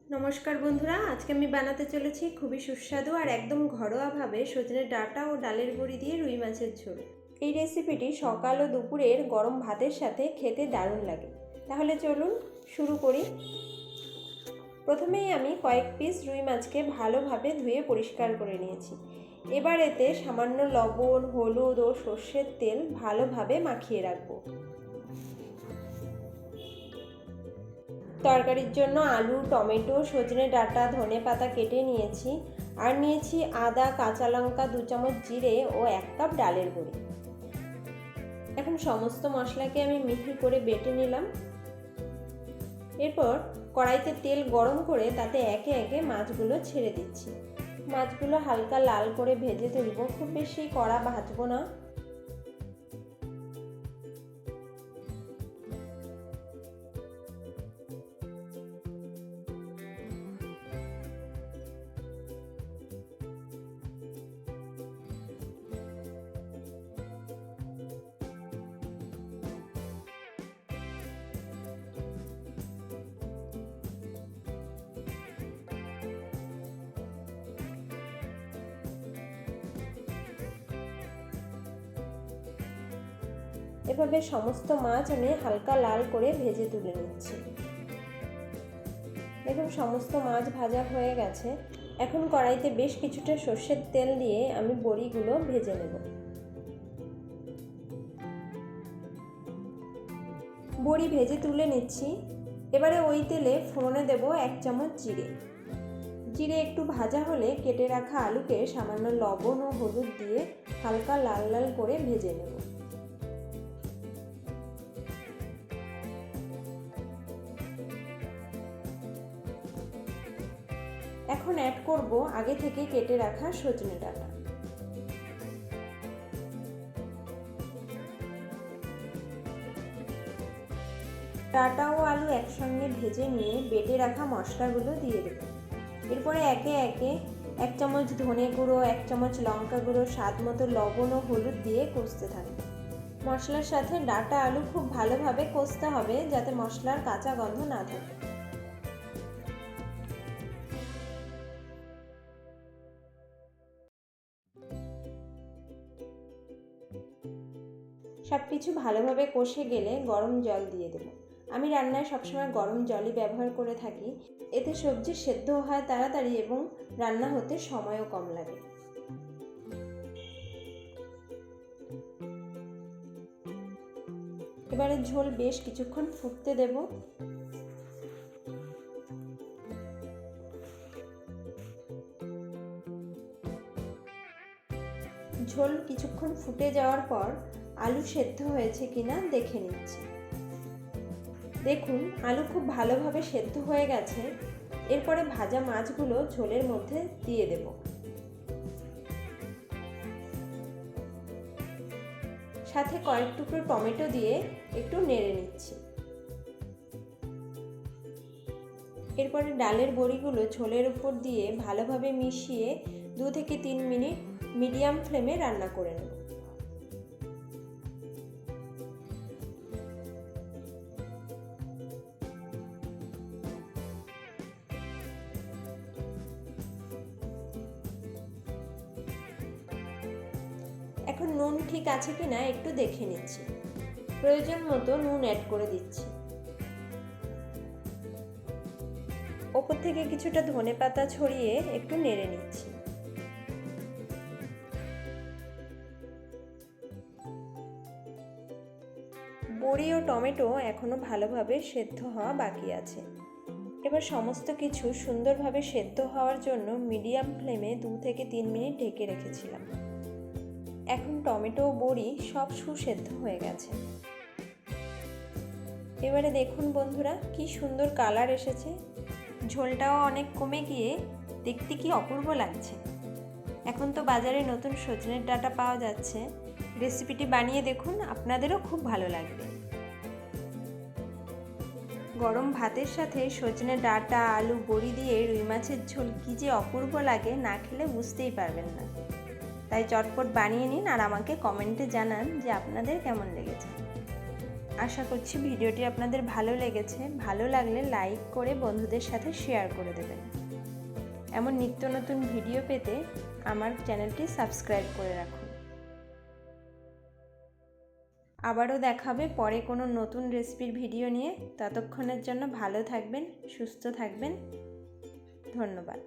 নমস্কার বন্ধুরা, আজকে আমি বানাতে চলেছি খুবই সুস্বাদু আর একদম ঘরোয়াভাবে সজনে ডাঁটা ও ডালের বড়ি দিয়ে রুই মাছের ঝোল। এই রেসিপিটি সকাল ও দুপুরের গরম ভাতের সাথে খেতে দারুণ লাগে। তাহলে চলুন শুরু করি। প্রথমেই আমি কয়েক পিস রুই মাছকে ভালোভাবে ধুয়ে পরিষ্কার করে নিয়েছি। এবার এতে সামান্য লবণ, হলুদ ও সর্ষের তেল ভালোভাবে মাখিয়ে রাখবো। তরকারির জন্য আলু, টমেটো, সজনে ডাঁটা, ধনেপাতা কেটে নিয়েছি আর নিয়েছি আদা, কাঁচা লঙ্কা, 2 চামচ জিরে ও 1 কাপ ডালের বড়ি। এখন সমস্ত মশলাকে আমি মিহি করে বেটে নিলাম। এরপর কড়াইতে তেল গরম করে তাতে একে একে মাছগুলো ছেড়ে দিচ্ছি। মাছগুলো হালকা লাল করে ভেজে তুলব, খুব বেশি কড়া ভাজবো না। এভাবে সমস্ত মাছ আমি হালকা লাল করে ভেজে তুলে নিচ্ছি। দেখুন সমস্ত মাছ ভাজা হয়ে গেছে। এখন কড়াইতে বেশ কিছুটা সর্ষের তেল দিয়ে আমি বড়িগুলো ভেজে নেব। বড়ি ভেজে তুলে নিচ্ছি। এবারে ওই তেলে ফোড়নে দেব 1 চামচ জিরে। জিরে একটু ভাজা হলে কেটে রাখা আলুকে সামান্য লবণ ও হলুদ দিয়ে হালকা লাল লাল করে ভেজে নেব। এখন অ্যাড করব আগে থেকে কেটে রাখা সজনে ডাঁটা। ডাঁটা ও আলু একসঙ্গে ভেজে নিয়ে বেটে রাখা মশলাগুলো দিয়ে দেব। এরপরে একে একে 1 চামচ ধনে গুঁড়ো, 1 চামচ লঙ্কা গুঁড়ো, স্বাদ মতো লবণ ও হলুদ দিয়ে কষতে থাকবে। মশলার সাথে ডাঁটা আলু খুব ভালোভাবে কষতে হবে যাতে মশলার কাঁচা গন্ধ না থাকে। সব কিছু ভালোভাবে কষে গেলে গরম জল দিয়ে দেব। আমি রান্নায় সবসময় গরম জলই ব্যবহার করে থাকি। এতে সবজি সেদ্ধ হয় তাড়াতাড়ি এবং রান্না হতে সময়ও কম লাগে। এবারে ঝোল বেশ কিছুক্ষণ ফুটতে দেব। ঝোল কিছুক্ষণ ফুটে যাওয়ার পর আলু সেদ্ধ হয়েছে কিনা দেখে নিচ্ছি। দেখুন আলু খুব ভালোভাবে সেদ্ধ হয়ে গেছে। এরপরে ভাজা মাছগুলো ঝোলের মধ্যে দিয়ে দেব। সাথে কয়েক টুকরো টমেটো দিয়ে একটু নেড়ে নিচ্ছি। এরপরে ডালের বড়িগুলো ঝোলের উপর দিয়ে ভালোভাবে মিশিয়ে 2 থেকে 3 মিনিট মিডিয়াম ফ্লেমে রান্না করে নেব। এখন নুন ঠিক আছে কিনা একটু দেখে নিচ্ছি। প্রয়োজন মতো নুন অ্যাড করে দিচ্ছি। ওপর থেকে কিছুটা ধনেপাতা ছড়িয়ে একটু নেড়ে নিচ্ছি। বড়ি ও টমেটো এখনো ভালোভাবে সেদ্ধ হওয়া বাকি আছে। এবার সমস্ত কিছু সুন্দরভাবে সেদ্ধ হওয়ার জন্য মিডিয়াম ফ্লেমে 2 থেকে 3 মিনিট ঢেকে রেখেছিলাম। এখন টমেটো ও বড়ি সব সুসেদ্ধ হয়ে গেছে। এবারে দেখুন বন্ধুরা কি সুন্দর কালার এসেছে। ঝোলটাও অনেক কমে গিয়ে দেখতে কি অপূর্ব লাগছে। এখন তো বাজারে নতুন সজনের ডাঁটা পাওয়া যাচ্ছে। রেসিপিটি বানিয়ে দেখুন, আপনাদেরও খুব ভালো লাগবে। গরম ভাতের সাথে সজনে ডাঁটা, আলু, বড়ি দিয়ে রুই মাছের ঝোল কি যে অপূর্ব লাগে, না খেলে বুঝতেই পারবেন না। তাই চটপট বানিয়ে নিন আর আমাকে কমেন্টে জানান যে আপনাদের কেমন লেগেছে। আশা করছি ভিডিওটি আপনাদের ভালো লেগেছে। ভালো লাগলে লাইক করে বন্ধুদের সাথে শেয়ার করে দেবেন। এমন নিত্য নতুন ভিডিও পেতে আমার চ্যানেলটি সাবস্ক্রাইব করে রাখুন। আবারও দেখাবে পরে কোনো নতুন রেসিপির ভিডিও নিয়ে। ততক্ষণের জন্য ভালো থাকবেন, সুস্থ থাকবেন। ধন্যবাদ।